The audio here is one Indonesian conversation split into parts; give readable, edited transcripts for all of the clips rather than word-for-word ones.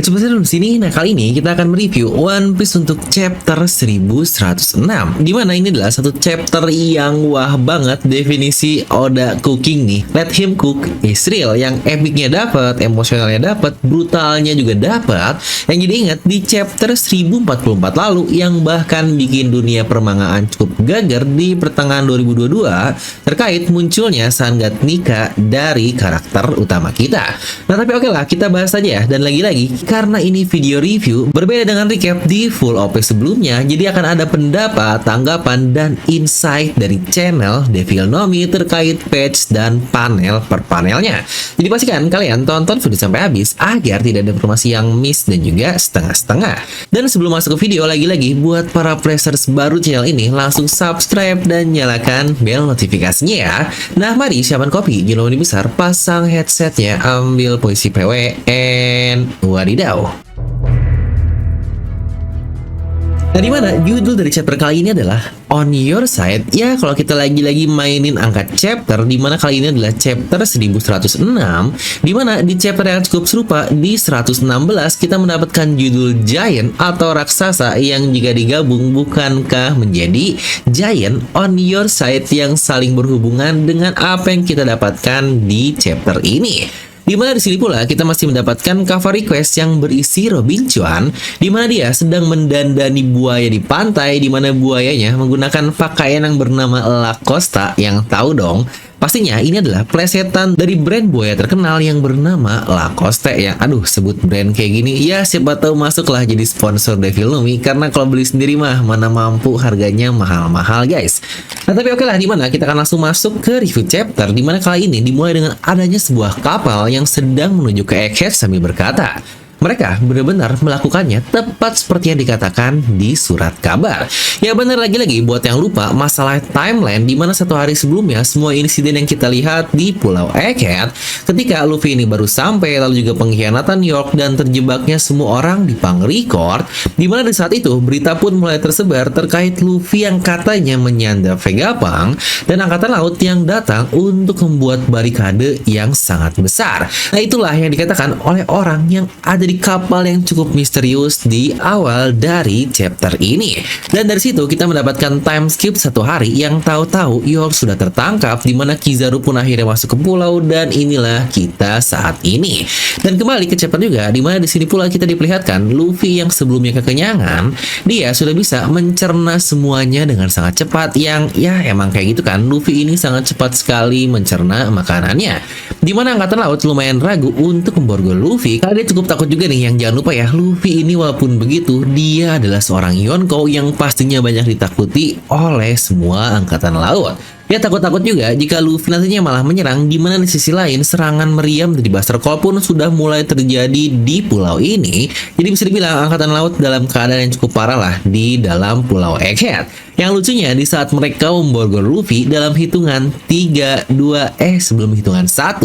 Berjumpa di sini. Nah, kali ini kita akan mereview One Piece untuk chapter 1106. Dimana ini adalah satu chapter yang wah banget, definisi Oda cooking nih. Let him cook is real. Yang epicnya dapat, emosionalnya dapat, brutalnya juga dapat. Yang jadi ingat di chapter 1044 lalu yang bahkan bikin dunia permangaan cukup geger di pertengahan 2022 terkait munculnya Sangat Nika dari karakter utama kita. Nah, tapi oke lah, kita bahas aja ya. Dan lagi-lagi, karena ini video review, berbeda dengan recap di full OP sebelumnya, jadi akan ada pendapat, tanggapan, dan insight dari channel Devil Nomi terkait patch dan panel per panelnya. Jadi pastikan kalian tonton video sampai habis agar tidak ada informasi yang miss dan juga setengah-setengah. Dan sebelum masuk ke video, lagi-lagi buat para players baru channel ini, langsung subscribe dan nyalakan bel notifikasinya ya. Nah, mari siapkan kopi, gila ini besar, pasang headsetnya, ambil posisi PW, and wadidaw. Nah, dimana judul dari chapter kali ini adalah On Your Side. Ya, kalau kita lagi-lagi mainin angka chapter, dimana kali ini adalah chapter 1106, dimana di chapter yang cukup serupa di 116 kita mendapatkan judul Giant atau raksasa yang jika digabung bukankah menjadi Giant On Your Side yang saling berhubungan dengan apa yang kita dapatkan di chapter ini. Dimana di sini pula kita masih mendapatkan cover request yang berisi Robin Chuan, dimana dia sedang mendandani buaya di pantai, dimana buayanya menggunakan pakaian yang bernama Lacosta. Yang tahu dong, pastinya ini adalah plesetan dari brand buaya terkenal yang bernama Lacoste. Yang aduh, sebut brand kayak gini ya siapa tahu masuklah jadi sponsor Devil Nomi, karena kalau beli sendiri mah mana mampu, harganya mahal-mahal guys. Nah, tapi oke lah, dimana kita akan langsung masuk ke review chapter, dimana kali ini dimulai dengan adanya sebuah kapal yang sedang menuju ke Egghead sambil berkata, mereka benar-benar melakukannya tepat seperti yang dikatakan di surat kabar. Ya benar, lagi-lagi buat yang lupa masalah timeline, di mana satu hari sebelumnya semua insiden yang kita lihat di Pulau Egghead ketika Luffy ini baru sampai, lalu juga pengkhianatan York dan terjebaknya semua orang di Pang-Record, di mana di saat itu berita pun mulai tersebar terkait Luffy yang katanya menyandra Vegapunk dan angkatan laut yang datang untuk membuat barikade yang sangat besar. Nah, itulah yang dikatakan oleh orang yang ada di kapal yang cukup misterius di awal dari chapter ini. Dan dari situ kita mendapatkan time skip satu hari yang tahu-tahu York sudah tertangkap, di mana Kizaru pun akhirnya masuk ke pulau, dan inilah kita saat ini. Dan kembali ke chapter juga, di mana di sini pula kita diperlihatkan Luffy yang sebelumnya kekenyangan, dia sudah bisa mencerna semuanya dengan sangat cepat. Yang ya emang kayak gitu kan, Luffy ini sangat cepat sekali mencerna makanannya. Di mana angkatan laut lumayan ragu untuk memborgol Luffy karena dia cukup takut juga nih. Yang jangan lupa ya, Luffy ini walaupun begitu, dia adalah seorang Yonko yang pastinya banyak ditakuti oleh semua angkatan laut. Ya takut-takut juga jika Luffy nantinya malah menyerang, di mana di sisi lain serangan meriam dari Buster Call pun sudah mulai terjadi di pulau ini. Jadi bisa dibilang angkatan laut dalam keadaan yang cukup parah lah di dalam Pulau Egghead. Yang lucunya di saat mereka memborgol Luffy dalam hitungan 3, 2, sebelum hitungan 1,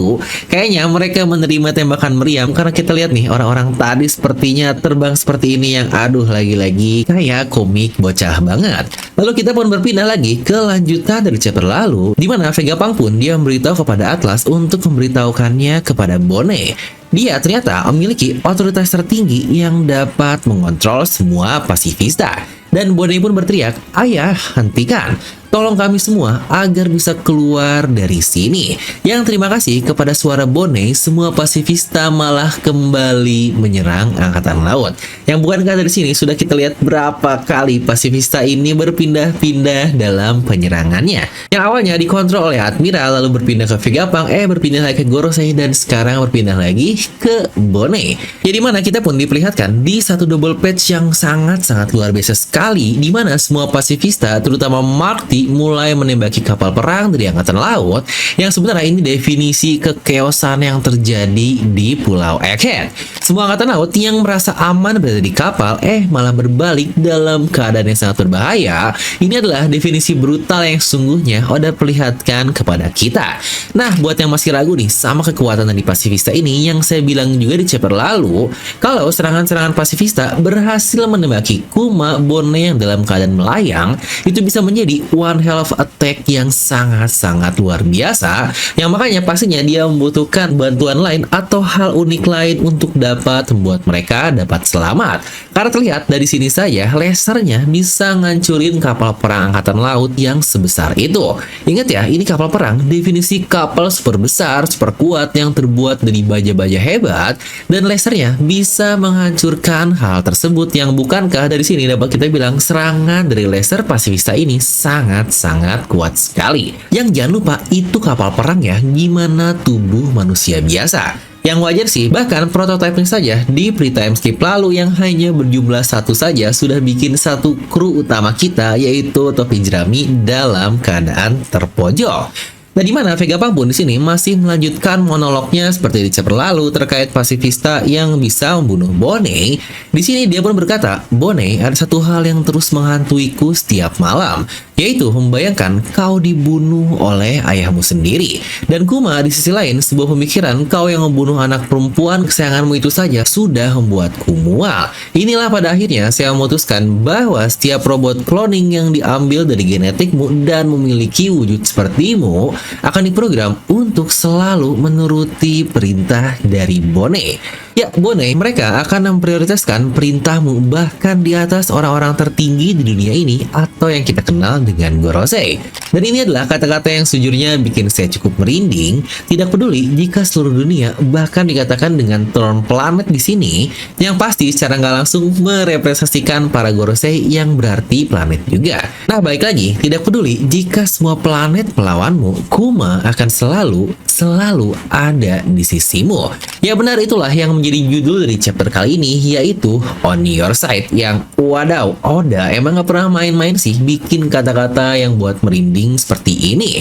kayaknya mereka menerima tembakan meriam, karena kita lihat nih orang-orang tadi sepertinya terbang seperti ini yang aduh, lagi-lagi kayak komik bocah banget. Lalu kita pun berpindah lagi ke lanjutan dari chapter lalu, di mana Vegapunk pun dia memberitahu kepada Atlas untuk memberitahukannya kepada Bone. Dia ternyata memiliki otoritas tertinggi yang dapat mengontrol semua pasifista. Dan Bone pun berteriak, "Ayah, hentikan! Tolong kami semua agar bisa keluar dari sini." Yang terima kasih kepada suara Bone, semua pasifista malah kembali menyerang angkatan laut. Yang bukankah dari sini sudah kita lihat berapa kali pasifista ini berpindah-pindah dalam penyerangannya. Yang awalnya dikontrol oleh Admiral, lalu berpindah ke Vegapunk, berpindah lagi ke Gorosei, dan sekarang berpindah lagi ke Bone. Jadi mana kita pun diperlihatkan di satu double patch yang sangat-sangat luar biasa sekali, di mana semua pasifista, terutama Mark T, mulai menembaki kapal perang dari angkatan laut, yang sebenarnya ini definisi kekeosan yang terjadi di Pulau Egghead. Semua angkatan laut yang merasa aman berada di kapal, malah berbalik dalam keadaan yang sangat berbahaya. Ini adalah definisi brutal yang sungguhnya Oda perlihatkan kepada kita. Nah, buat yang masih ragu nih sama kekuatan dari pasifista ini, yang saya bilang juga di chapter lalu, kalau serangan-serangan pasifista berhasil menembaki Kuma Bone yang dalam keadaan melayang, itu bisa menjadi one hell of attack yang sangat-sangat luar biasa, yang makanya pastinya dia membutuhkan bantuan lain atau hal unik lain untuk dapat membuat mereka dapat selamat. Karena terlihat dari sini saja, lasernya bisa ngancurin kapal perang angkatan laut yang sebesar itu. Ingat ya, ini kapal perang, definisi kapal super besar, super kuat yang terbuat dari baja-baja hebat, dan lasernya bisa menghancurkan hal tersebut, yang bukankah dari sini dapat kita bilang serangan dari laser pasifista ini sangat-sangat kuat sekali. Yang jangan lupa itu kapal perang ya, gimana tubuh manusia biasa. Yang wajar sih, bahkan prototipenya saja di pre-timeskip lalu yang hanya berjumlah satu saja sudah bikin satu kru utama kita, yaitu topi jerami, dalam keadaan terpojok. Nah, di mana Vegapunk pun di sini masih melanjutkan monolognya seperti di chapter lalu terkait pasifista yang bisa membunuh Bonney. Di sini dia pun berkata, "Bonney, ada satu hal yang terus menghantuiku setiap malam, yaitu membayangkan kau dibunuh oleh ayahmu sendiri. Dan Kuma di sisi lain, sebuah pemikiran kau yang membunuh anak perempuan kesayanganmu itu saja sudah membuatku mual. Inilah pada akhirnya saya memutuskan bahwa setiap robot cloning yang diambil dari genetikmu dan memiliki wujud sepertimu akan diprogram untuk selalu menuruti perintah dari Bonney. Ya, Bonney, mereka akan memprioritaskan perintahmu bahkan di atas orang-orang tertinggi di dunia ini atau yang kita kenal dengan Gorosei." Dan ini adalah kata-kata yang sejujurnya bikin saya cukup merinding. Tidak peduli jika seluruh dunia bahkan dikatakan dengan turn planet di sini, yang pasti secara nggak langsung merepresentasikan para Gorosei yang berarti planet juga. Nah, baik lagi, tidak peduli jika semua planet melawanmu, Kuma akan selalu ada di sisimu. Ya benar, itulah yang menjadi judul dari chapter kali ini, yaitu On Your Side, yang wadaw, Oda emang gak pernah main-main sih bikin kata-kata yang buat merinding seperti ini.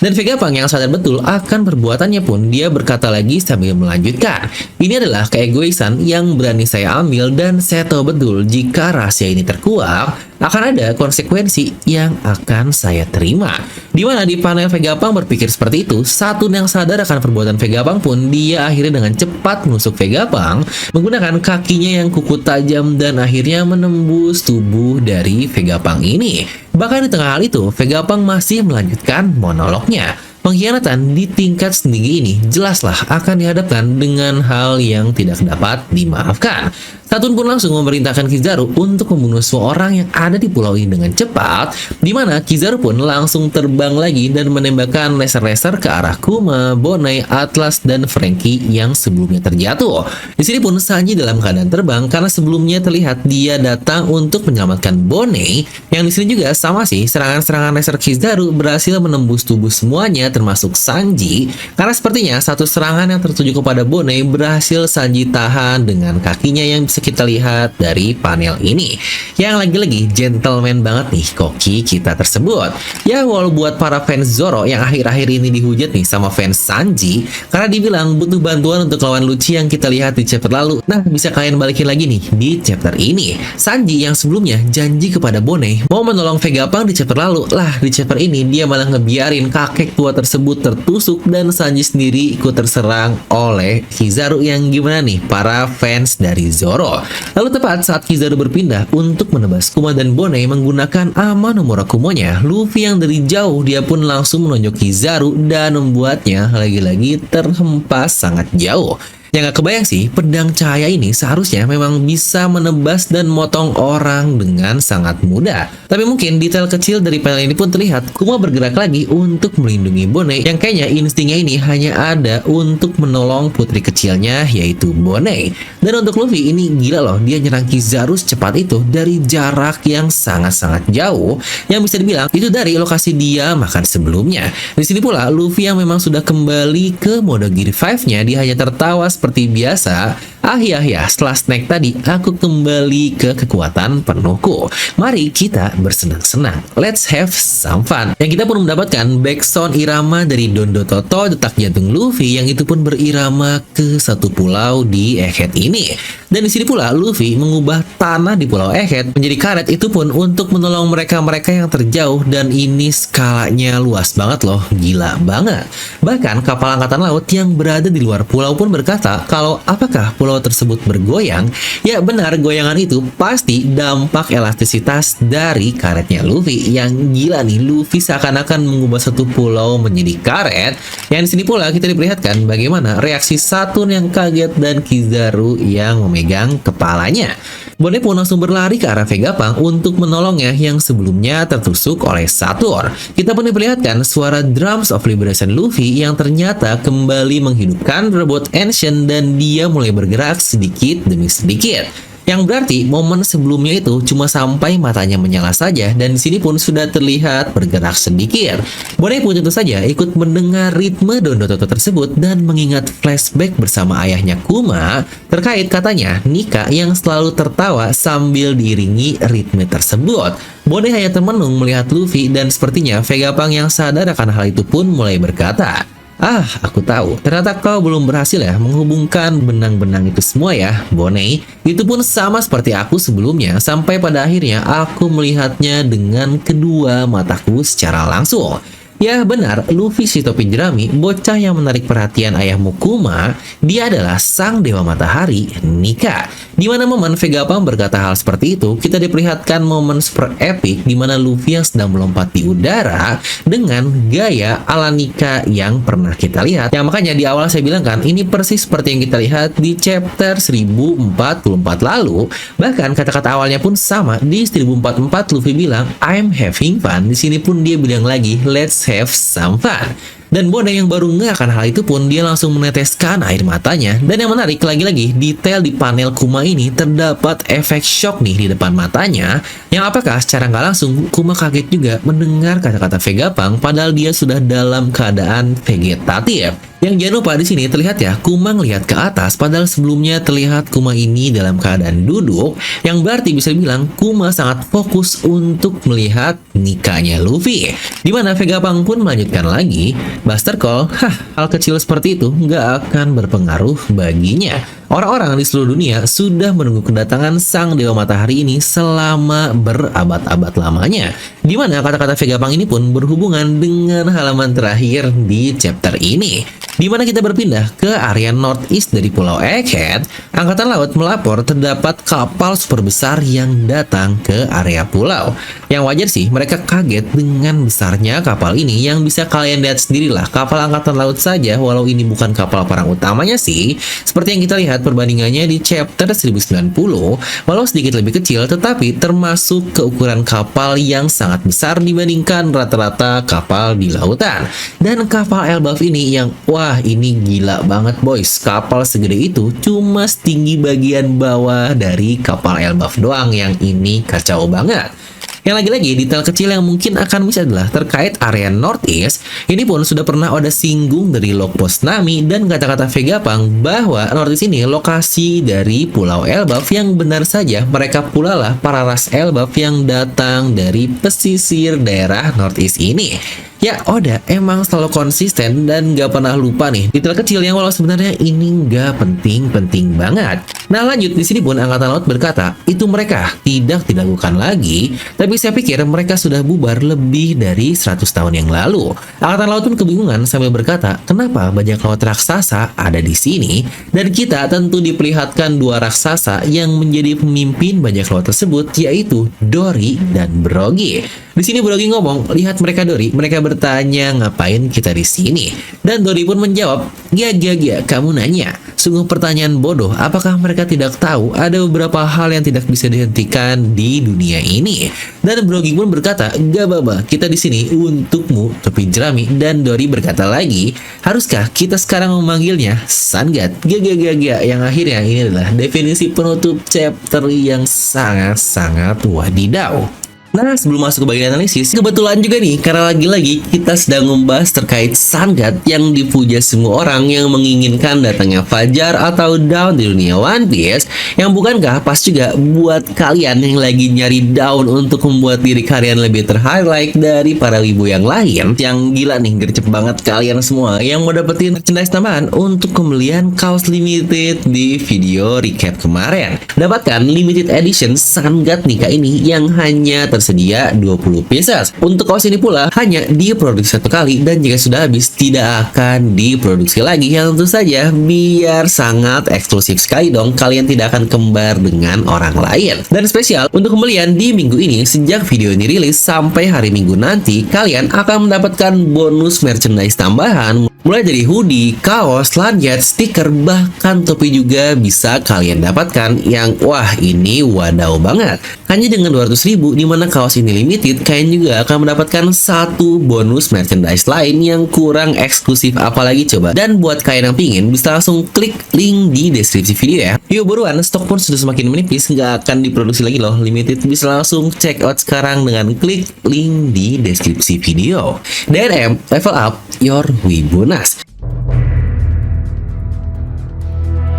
Dan Vegapunk yang sadar betul akan perbuatannya pun, dia berkata lagi sambil melanjutkan, "Ini adalah keegoisan yang berani saya ambil dan saya tahu betul jika rahasia ini terkuak, akan ada konsekuensi yang akan saya terima." Dimana di panel Vegapunk berpikir seperti itu, Saturn yang sadar akan perbuatan Vegapunk pun, dia akhirnya dengan cepat menusuk Vegapunk menggunakan kakinya yang kuku tajam dan akhirnya menembus tubuh dari Vegapunk ini. Bahkan di tengah hal itu, Vegapunk masih melanjutkan monolognya. Pengkhianatan di tingkat setinggi ini jelaslah akan dihadapkan dengan hal yang tidak dapat dimaafkan. Saturn pun langsung memerintahkan Kizaru untuk membunuh semua orang yang ada di pulau ini dengan cepat, di mana Kizaru pun langsung terbang lagi dan menembakkan laser-laser ke arah Kuma, Bonney, Atlas, dan Franky yang sebelumnya terjatuh. Di sini pun Sanji dalam keadaan terbang karena sebelumnya terlihat dia datang untuk menyelamatkan Bonney, yang di sini juga sama sih, serangan-serangan laser Kizaru berhasil menembus tubuh semuanya termasuk Sanji, karena sepertinya satu serangan yang tertuju kepada Bonney berhasil Sanji tahan dengan kakinya yang bisa kita lihat dari panel ini. Yang lagi-lagi gentleman banget nih koki kita tersebut. Ya, walau buat para fans Zoro yang akhir-akhir ini dihujat nih sama fans Sanji karena dibilang butuh bantuan untuk lawan Lucci yang kita lihat di chapter lalu. Nah, bisa kalian balikin lagi nih di chapter ini. Sanji yang sebelumnya janji kepada Bonney mau menolong Vegapunk di chapter lalu, lah di chapter ini dia malah ngebiarin kakek tua tersebut tertusuk dan Sanji sendiri ikut terserang oleh Kizaru yang gimana nih para fans dari Zoro. Lalu tepat saat Kizaru berpindah untuk menebas Kuma dan Bonney menggunakan Ama no Murakumonya, Luffy yang dari jauh dia pun langsung menonjok Kizaru dan membuatnya lagi-lagi terhempas sangat jauh. Yang gak kebayang sih, pedang cahaya ini seharusnya memang bisa menebas dan motong orang dengan sangat mudah. Tapi mungkin detail kecil dari panel ini pun terlihat Kuma bergerak lagi untuk melindungi Bonney, yang kayaknya instingnya ini hanya ada untuk menolong putri kecilnya, yaitu Bonney. Dan untuk Luffy ini gila loh, dia nyerang Kizaru secepat itu dari jarak yang sangat-sangat jauh, yang bisa dibilang itu dari lokasi dia makan sebelumnya. Di sini pula Luffy yang memang sudah kembali ke mode Gear 5-nya, dia hanya tertawa seperti biasa. Ya, setelah snack tadi, aku kembali ke kekuatan penuhku. Mari kita bersenang-senang. Let's have some fun. Yang kita pun mendapatkan backsound irama dari Don Toto, detak jantung Luffy, yang itu pun berirama ke satu pulau di Egghead ini. Dan di sini pula Luffy mengubah tanah di pulau Egghead menjadi karet, itu pun untuk menolong mereka-mereka yang terjauh, dan ini skalanya luas banget loh, gila banget. Bahkan kapal angkatan laut yang berada di luar pulau pun berkata kalau apakah pulau pulau tersebut bergoyang, ya benar goyangan itu pasti dampak elastisitas dari karetnya Luffy. Yang gila nih, Luffy seakan-akan mengubah satu pulau menjadi karet. Yang di sini pula kita diperlihatkan bagaimana reaksi Saturn yang kaget dan Kizaru yang memegang kepalanya. Bonnie pun langsung berlari ke arah Vegapunk untuk menolongnya yang sebelumnya tertusuk oleh Saturn. Kita pun diperlihatkan suara Drums of Liberation Luffy yang ternyata kembali menghidupkan robot Ancient dan dia mulai bergerak sedikit demi sedikit. Yang berarti momen sebelumnya itu cuma sampai matanya menyala saja dan di sini pun sudah terlihat bergerak sedikit. Bonnie pun tentu saja ikut mendengar ritme Dondototo tersebut dan mengingat flashback bersama ayahnya Kuma terkait katanya Nika yang selalu tertawa sambil diiringi ritme tersebut. Bonnie hanya termenung melihat Luffy dan sepertinya Vegapunk yang sadar akan hal itu pun mulai berkata, "Ah, aku tahu. Ternyata kau belum berhasil ya menghubungkan benang-benang itu semua ya, Bonnie. Itu pun sama seperti aku sebelumnya, sampai pada akhirnya aku melihatnya dengan kedua mataku secara langsung." Ya benar, Luffy si topi jerami, bocah yang menarik perhatian ayahmu Kuma, dia adalah sang dewa matahari, Nika. Di mana momen Vegapunk berkata hal seperti itu, kita diperlihatkan momen super epic di mana Luffy yang sedang melompat di udara dengan gaya ala Nika yang pernah kita lihat. Yang makanya di awal saya bilang kan, ini persis seperti yang kita lihat di chapter 1044 lalu. Bahkan kata-kata awalnya pun sama. Di 1044 Luffy bilang, "I'm having fun." Di sini pun dia bilang lagi, "Let's have some fun." Dan Bonnie yang baru nggak akan hal itu pun dia langsung meneteskan air matanya. Dan yang menarik lagi-lagi, detail di panel Kuma ini terdapat efek shock nih di depan matanya. Yang apakah secara nggak langsung Kuma kaget juga mendengar kata-kata Vegapunk padahal dia sudah dalam keadaan vegetatif. Yang jangan lupa di sini terlihat ya, Kuma ngelihat ke atas padahal sebelumnya terlihat Kuma ini dalam keadaan duduk, yang berarti bisa dibilang Kuma sangat fokus untuk melihat nikahnya Luffy. Dimana Vegapunk pun melanjutkan lagi, "Buster Call, hal kecil seperti itu nggak akan berpengaruh baginya. Orang-orang di seluruh dunia sudah menunggu kedatangan sang Dewa Matahari ini selama berabad-abad lamanya." Dimana kata-kata Vegapunk ini pun berhubungan dengan halaman terakhir di chapter ini. Dimana kita berpindah ke area northeast dari Pulau Egghead, Angkatan Laut melapor terdapat kapal super besar yang datang ke area pulau. Yang wajar sih, mereka kaget dengan besarnya kapal ini yang bisa kalian lihat sendirilah. Kapal Angkatan Laut saja, walau ini bukan kapal perang utamanya sih, seperti yang kita lihat perbandingannya di chapter 1090, walau sedikit lebih kecil, tetapi termasuk keukuran kapal yang sangat besar dibandingkan rata-rata kapal di lautan. Dan kapal Elbaf ini yang, wah ini gila banget boys, kapal segede itu cuma setinggi bagian bawah dari kapal Elbaf doang, yang ini kacau banget. Yang lagi-lagi detail kecil yang mungkin akan bisa adalah terkait area Northeast. Ini pun sudah pernah ada singgung dari log post Nami dan kata-kata Vegapunk bahwa Northeast ini lokasi dari Pulau Elbaf, yang benar saja mereka pula lah para ras Elbaf yang datang dari pesisir daerah Northeast ini. Ya, Oda emang selalu konsisten dan gak pernah lupa nih detail kecil yang walau sebenarnya ini gak penting-penting banget. Nah lanjut, di sini pun Angkatan Laut berkata itu mereka tidak dilakukan lagi, tapi saya pikir mereka sudah bubar lebih dari 100 tahun yang lalu. Angkatan Laut pun kebingungan sambil berkata, kenapa bajak laut raksasa ada di sini? Dan kita tentu diperlihatkan dua raksasa yang menjadi pemimpin bajak laut tersebut, yaitu Dory dan Brogy. Di sini Brogy ngomong, lihat mereka Dory, mereka bertanya ngapain kita di sini. Dan Dory pun menjawab, ya kamu nanya. Sungguh pertanyaan bodoh, apakah mereka tidak tahu ada beberapa hal yang tidak bisa dihentikan di dunia ini? Dan Brogy pun berkata, gak baba, kita di sini untukmu, topi jerami. Dan Dory berkata lagi, haruskah kita sekarang memanggilnya Sun-God? Yang akhirnya ini adalah definisi penutup chapter yang sangat-sangat wadidaw. Nah, sebelum masuk ke bagian analisis, kebetulan juga nih, karena lagi-lagi kita sedang membahas terkait Sun-God yang dipuja semua orang yang menginginkan datangnya Fajar atau Dawn di dunia One Piece, yang bukankah pas juga buat kalian yang lagi nyari Dawn untuk membuat diri kalian lebih terhighlight dari para wibu yang lain, yang gila nih, gercep banget kalian semua yang mau dapetin merchandise tambahan untuk pembelian kaos limited di video recap kemarin. Dapatkan limited edition Sun-God Nika ini yang hanya tersedia 20 pieces. Untuk kaos ini pula hanya diproduksi satu kali dan jika sudah habis tidak akan diproduksi lagi, yang tentu saja biar sangat eksklusif sekali dong, kalian tidak akan kembar dengan orang lain. Dan spesial untuk pembelian di minggu ini, sejak video ini rilis sampai hari Minggu nanti, kalian akan mendapatkan bonus merchandise tambahan mulai dari hoodie, kaos, lanyard, stiker, bahkan topi juga bisa kalian dapatkan yang wah ini wadaw banget. Hanya dengan 200.000 dimana kaos ini limited, kalian juga akan mendapatkan satu bonus merchandise lain yang kurang eksklusif apalagi coba. Dan buat kalian yang pingin bisa langsung klik link di deskripsi video ya. Yuk buruan, stok pun sudah semakin menipis, nggak akan diproduksi lagi loh limited, bisa langsung check out sekarang dengan klik link di deskripsi video. DNM, level up your Wibunas.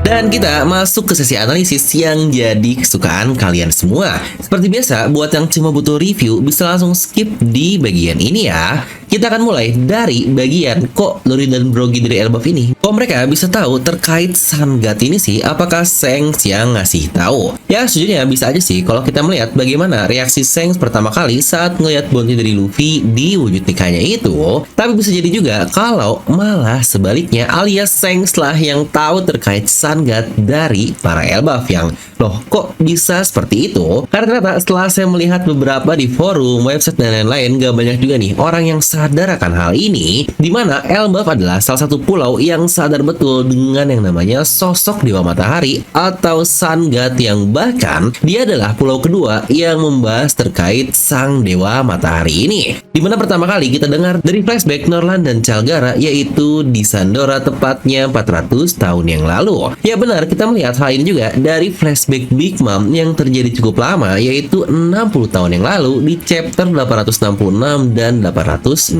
Dan kita masuk ke sesi analisis yang jadi kesukaan kalian semua. Seperti biasa, buat yang cuma butuh review bisa langsung skip di bagian ini ya. Kita akan mulai dari bagian kok Dory dan Brogy dari Elbaf ini. Kok mereka bisa tahu terkait Sun God ini sih? Apakah Shanks yang ngasih tahu? Ya sejujurnya bisa aja sih kalau kita melihat bagaimana reaksi Shanks pertama kali saat ngelihat bounty dari Luffy di wujud nikahnya itu. Tapi bisa jadi juga kalau malah sebaliknya, alias Shanks lah yang tahu terkait Sun God dari para Elbaf yang loh kok bisa seperti itu? Karena ternyata setelah saya melihat beberapa di forum, website dan lain-lain, gak banyak juga nih orang yang sadar akan hal ini, dimana Elbaf adalah salah satu pulau yang sadar betul dengan yang namanya sosok Dewa Matahari atau Sun God, yang bahkan dia adalah pulau kedua yang membahas terkait Sang Dewa Matahari ini. Dimana pertama kali kita dengar dari flashback Norland dan Calgara, yaitu di Sandora tepatnya 400 tahun yang lalu. Ya benar, kita melihat hal ini juga dari flashback Big Mom yang terjadi cukup lama, yaitu 60 tahun yang lalu di chapter 866 dan 867.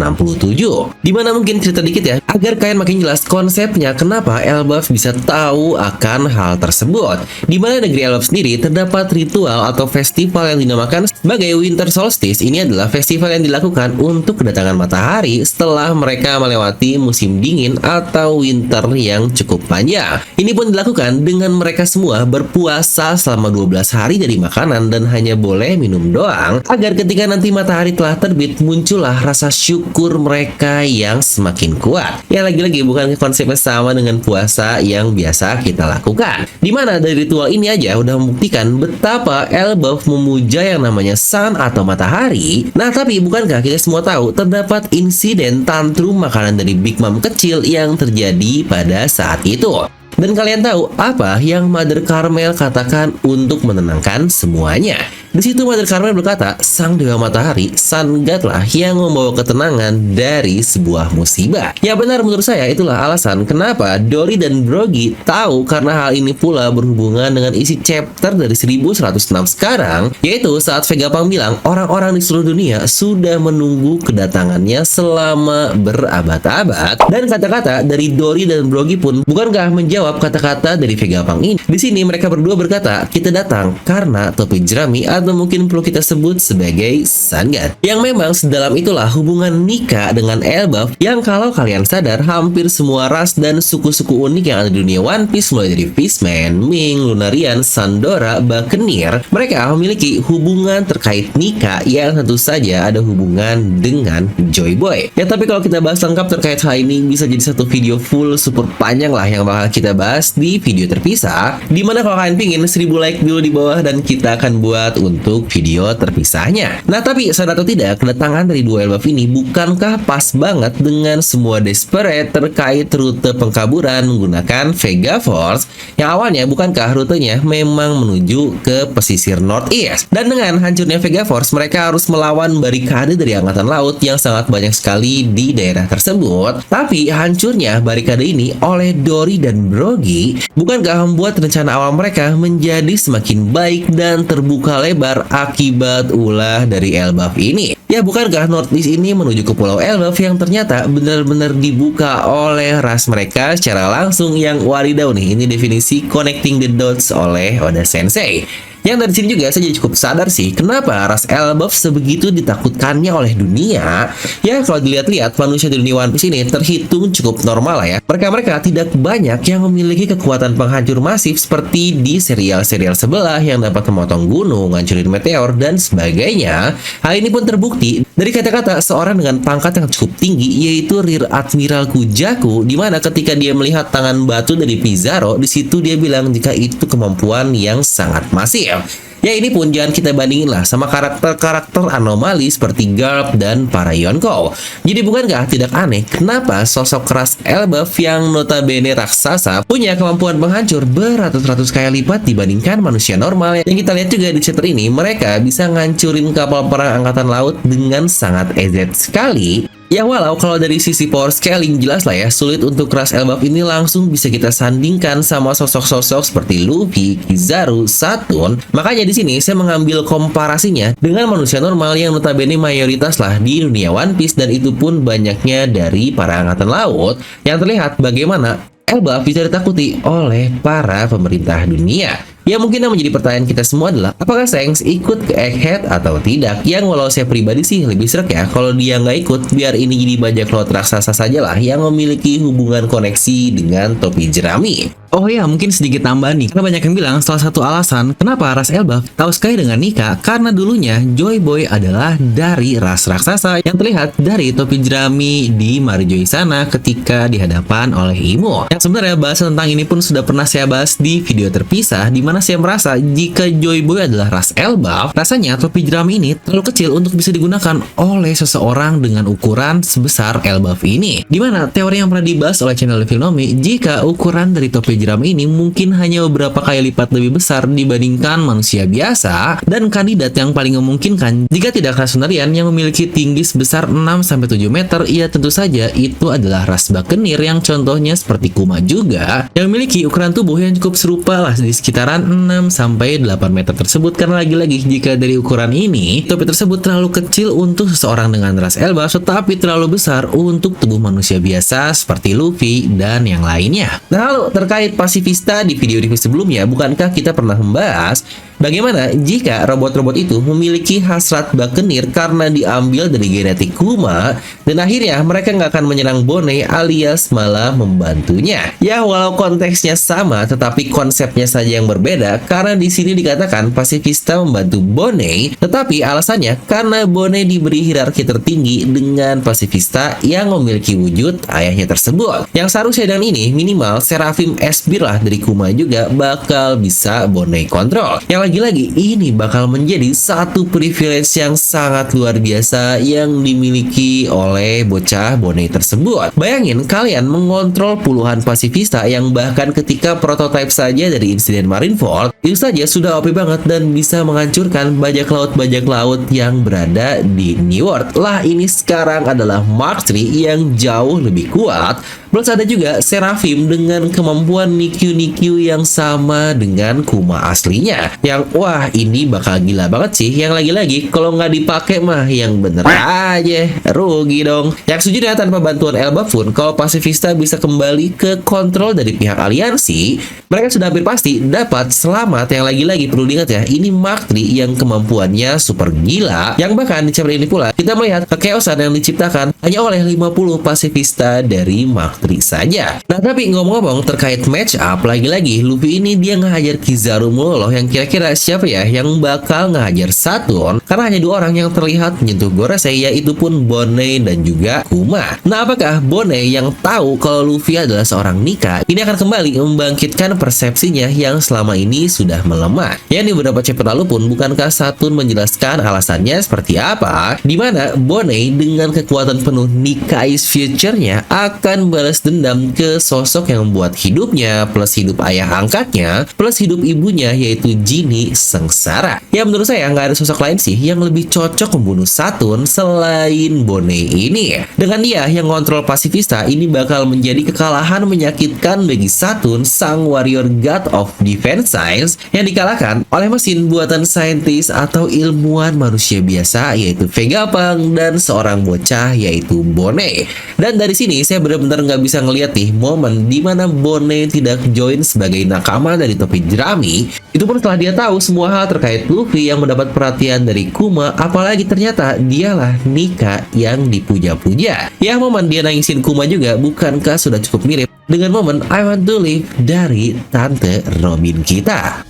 Dimana mungkin cerita dikit ya, agar kalian makin jelas konsepnya kenapa Elbaf bisa tahu akan hal tersebut. Dimana negeri Elbaf sendiri terdapat ritual atau festival yang dinamakan sebagai Winter Solstice. Ini adalah festival yang dilakukan untuk kedatangan matahari setelah mereka melewati musim dingin atau winter yang cukup panjang. Ini pun dilakukan dengan mereka semua berpuasa selama 12 hari dari makanan dan hanya boleh minum doang, agar ketika nanti matahari telah terbit muncullah rasa syukur mereka yang semakin kuat. Ya lagi-lagi bukan konsepnya sama dengan puasa yang biasa kita lakukan. Dimana dari ritual ini aja udah membuktikan betapa Elbaf memuja yang namanya sun atau matahari. Nah tapi bukankah kita semua tahu terdapat insiden tantrum makanan dari Big Mom kecil yang terjadi pada saat itu? Dan kalian tahu apa yang Mother Carmel katakan untuk menenangkan semuanya? Di situ Mother Carmel berkata, Sang Dewa Matahari, Sun God lah yang membawa ketenangan dari sebuah musibah. Ya benar, menurut saya itulah alasan kenapa Dory dan Brogy tahu, karena hal ini pula berhubungan dengan isi chapter dari 1106 sekarang, yaitu saat Vegapunk bilang orang-orang di seluruh dunia sudah menunggu kedatangannya selama berabad-abad. Dan kata-kata dari Dory dan Brogy pun bukankah menjawab kata-kata dari Vegapunk ini. Di sini mereka berdua berkata, kita datang karena topi jerami atau mungkin perlu kita sebut sebagai Sun God. Yang memang sedalam itulah hubungan Nika dengan Elbaf, yang kalau kalian sadar hampir semua ras dan suku-suku unik yang ada di dunia One Piece, mulai dari Fishman, Ming, Lunarian, Sandora, Buccaneer, mereka memiliki hubungan terkait Nika yang tentu saja ada hubungan dengan Joy Boy. Ya tapi kalau kita bahas lengkap terkait hal ini bisa jadi satu video full super panjang lah yang bakal kita bahas di video terpisah, dimana kalau kalian pingin 1000 like dulu di bawah dan kita akan buat untuk video terpisahnya. Nah tapi sadar atau tidak, kedatangan dari dua Elbaf ini bukankah pas banget dengan semua desperate terkait rute pengkaburan menggunakan Vega Force yang awalnya bukankah rutenya memang menuju ke pesisir Northeast? Dan dengan hancurnya Vega Force, mereka harus melawan barikade dari angkatan laut yang sangat banyak sekali di daerah tersebut. Tapi hancurnya barikade ini oleh Dory dan Brogy bukankah membuat rencana awal mereka menjadi semakin baik dan terbuka lebar akibat ulah dari Elbaf ini? Ya bukankah Northeast ini menuju ke Pulau Elbaf yang ternyata benar-benar dibuka oleh ras mereka secara langsung, yang wadidaw nih, ini definisi connecting the dots oleh Oda Sensei. Yang dari sini juga saya jadi cukup sadar sih, kenapa ras Elbaf sebegitu ditakutkannya oleh dunia. Ya kalau dilihat-lihat, manusia di dunia One Piece ini terhitung cukup normal lah ya. Mereka tidak banyak yang memiliki kekuatan penghancur masif seperti di serial-serial sebelah yang dapat memotong gunung, ngancurin meteor, dan sebagainya. Hal ini pun terbukti dari kata-kata seorang dengan pangkat yang cukup tinggi, yaitu Rear Admiral Kujaku, di mana ketika dia melihat tangan batu dari Pizarro, di situ dia bilang jika itu kemampuan yang sangat masif. Ya ini pun jangan kita bandingin lah sama karakter-karakter anomali seperti Garp dan para Yonkou. Jadi bukankah tidak aneh kenapa sosok keras Elbaf yang notabene raksasa punya kemampuan penghancur beratus-ratus kali lipat dibandingkan manusia normal. Yang kita lihat juga di chapter ini, mereka bisa ngancurin kapal perang angkatan laut dengan sangat easy sekali. Ya walau kalau dari sisi power scaling jelas lah ya, sulit untuk ras Elbaf ini langsung bisa kita sandingkan sama sosok-sosok seperti Luffy, Kizaru, Saturn. Makanya di sini saya mengambil komparasinya dengan manusia normal yang notabene mayoritas lah di dunia One Piece, dan itu pun banyaknya dari para angkatan laut, yang terlihat bagaimana Elbaf bisa ditakuti oleh para pemerintah dunia. Ya mungkin yang menjadi pertanyaan kita semua adalah apakah Shanks ikut ke Egghead atau tidak? Yang walau saya pribadi sih lebih srek ya kalau dia nggak ikut, biar ini jadi bajak laut raksasa sajalah yang memiliki hubungan koneksi dengan topi jerami. Oh ya, mungkin sedikit tambah nih, karena banyak yang bilang salah satu alasan kenapa ras Elbaf tahu sekali dengan Nika karena dulunya Joy Boy adalah dari ras raksasa yang terlihat dari topi jerami di Marijoy sana ketika dihadapan oleh Imo. Yang sebenarnya bahasa tentang ini pun sudah pernah saya bahas di video terpisah, di mana saya merasa jika Joy Boy adalah ras Elbaf, rasanya topi jerami ini terlalu kecil untuk bisa digunakan oleh seseorang dengan ukuran sebesar Elbaf ini. Dimana teori yang pernah dibahas oleh channel Filnomi, jika ukuran dari topi jerami ini mungkin hanya beberapa kali lipat lebih besar dibandingkan manusia biasa, dan kandidat yang paling memungkinkan jika tidak ras Lunarian yang memiliki tinggi sebesar 6-7 meter, ya tentu saja itu adalah ras Buccaneer yang contohnya seperti Kuma juga, yang memiliki ukuran tubuh yang cukup serupa lah di sekitaran 6-8 meter tersebut. Karena lagi-lagi jika dari ukuran ini, topi tersebut terlalu kecil untuk seseorang dengan ras Elbaf, tetapi terlalu besar untuk tubuh manusia biasa seperti Luffy dan yang lainnya. Nah lalu terkait pasifista di video review sebelumnya, bukankah kita pernah membahas bagaimana jika robot-robot itu memiliki hasrat Buccaneer karena diambil dari genetik Kuma, dan akhirnya mereka nggak akan menyerang Bone alias malah membantunya. Ya walau konteksnya sama, tetapi konsepnya saja yang berbeda, karena di sini dikatakan pasifista membantu Bone, tetapi alasannya karena Bone diberi hierarki tertinggi dengan pasifista yang memiliki wujud ayahnya tersebut. Yang seharusnya dan ini minimal Seraphim Esbir lah dari Kuma juga bakal bisa Bone kontrol. Yang lagi-lagi ini bakal menjadi satu privilege yang sangat luar biasa yang dimiliki oleh bocah Bone tersebut. Bayangin kalian mengontrol puluhan pasifista yang bahkan ketika prototipe saja dari insiden Marineford itu saja sudah OP banget dan bisa menghancurkan bajak laut yang berada di New World. Lah ini sekarang adalah Mark III yang jauh lebih kuat. Plus ada juga Seraphim dengan kemampuan Nikyu yang sama dengan Kuma aslinya. Yang wah ini bakal gila banget sih. Yang lagi-lagi kalau nggak dipakai mah yang bener aja rugi dong. Yang sejujurnya tanpa bantuan Elbaf pun, kalau pasifista bisa kembali ke kontrol dari pihak aliansi, mereka sudah hampir pasti dapat selamat. Yang lagi-lagi perlu diingat ya, ini Mark III yang kemampuannya super gila. Yang bahkan di chapter ini pula kita melihat kekeosan yang diciptakan hanya oleh 50 pasifista dari Mark III saja. Nah tapi ngomong-ngomong terkait match up, lagi-lagi Luffy ini dia ngehajar Kizaru mulu loh. Yang kira-kira siapa ya yang bakal ngehajar Saturn? Karena hanya dua orang yang terlihat menyentuh Gorosei, yaitu pun Bone dan juga Kuma. Nah apakah Bone yang tahu kalau Luffy adalah seorang Nika ini akan kembali membangkitkan persepsinya yang selama ini sudah melemah? Ya di beberapa chapter lalu pun bukankah Saturn menjelaskan alasannya seperti apa, dimana Bone dengan kekuatan penuh Nikai's future-nya akan balas dendam ke sosok yang membuat hidupnya plus hidup ayah angkatnya plus hidup ibunya yaitu Ginny sengsara. Ya menurut saya nggak ada sosok lain sih yang lebih cocok membunuh Saturn selain Bone ini. Dengan dia yang kontrol pasifista, ini bakal menjadi kekalahan menyakitkan bagi Saturn, sang warrior god of defense science yang dikalahkan oleh mesin buatan saintis atau ilmuwan manusia biasa yaitu Vegapunk dan seorang bocah yaitu Bone. Dan dari sini saya benar-benar nggak bisa ngeliat nih momen dimana Bone tidak join sebagai nakama dari topi jerami. Itu pun setelah dia tahu tahu semua hal terkait Luffy yang mendapat perhatian dari Kuma, apalagi ternyata dialah Nika yang dipuja-puja. Ya, momen dia nangisin Kuma juga bukankah sudah cukup mirip dengan momen I Want to Live dari Tante Robin kita.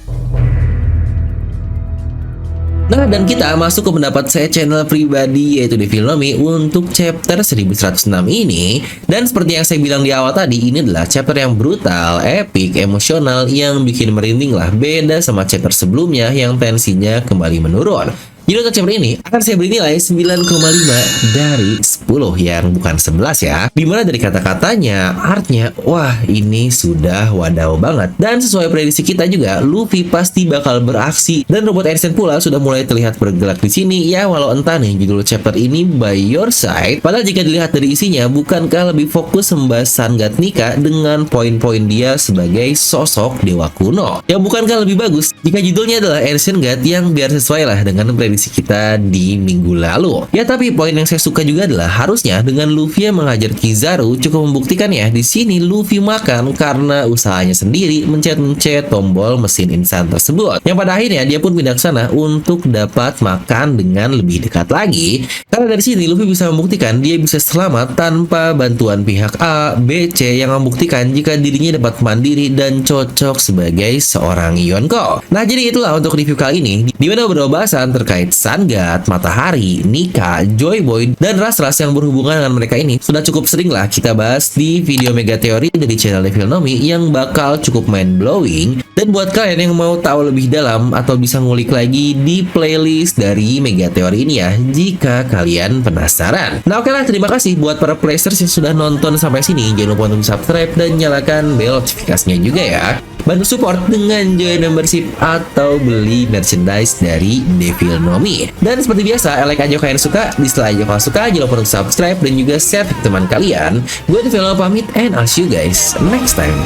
Nah, dan kita masuk ke pendapat saya channel pribadi, yaitu Devilnomi untuk chapter 1106 ini. Dan seperti yang saya bilang di awal tadi, ini adalah chapter yang brutal, epic, emosional, yang bikin merinding lah. Beda sama chapter sebelumnya yang tensinya kembali menurun. Jadi untuk chapter ini akan saya beri nilai 9,5 dari 10 yang bukan 11 ya. Dimana dari kata-katanya, artnya, wah ini sudah wadaw banget. Dan sesuai prediksi kita juga, Luffy pasti bakal beraksi. Dan robot Einstein pula sudah mulai terlihat bergerak di sini. Ya walau entah nih judul chapter ini By Your Side. Padahal jika dilihat dari isinya, bukankah lebih fokus membahas Sun God Nika dengan poin-poin dia sebagai sosok dewa kuno. Ya bukankah lebih bagus jika judulnya adalah Ancient God, yang biar sesuai lah dengan prediksi kita di minggu lalu. Ya tapi poin yang saya suka juga adalah harusnya dengan Luffy yang menghajar Kizaru cukup membuktikan ya di sini Luffy makan karena usahanya sendiri mencet-mencet tombol mesin insan tersebut. Yang pada akhirnya dia pun pindah ke sana untuk dapat makan dengan lebih dekat lagi. Karena dari sini Luffy bisa membuktikan dia bisa selamat tanpa bantuan pihak A, B, C yang membuktikan jika dirinya dapat mandiri dan cocok sebagai seorang Yonko. Nah jadi itulah untuk review kali ini, di mana beberapa bahasan terkait Sun God, Matahari, Nika, Joy Boy, dan ras-ras yang berhubungan dengan mereka ini sudah cukup sering lah kita bahas di video Mega Theory dari channel Devilnomi yang bakal cukup mind-blowing. Dan buat kalian yang mau tahu lebih dalam atau bisa ngulik lagi di playlist dari Mega Theory ini ya, jika kalian penasaran. Nah oke lah, terima kasih buat para players yang sudah nonton sampai sini. Jangan lupa untuk subscribe dan nyalakan bel notifikasinya juga ya. Bantu support dengan join membership atau beli merchandise dari Devilnomi. Dan seperti biasa, like aja kalian suka, dislike aja kalau suka, jangan lupa untuk subscribe dan juga share ke teman kalian. Gue Devilnomi pamit and I'll see you guys next time.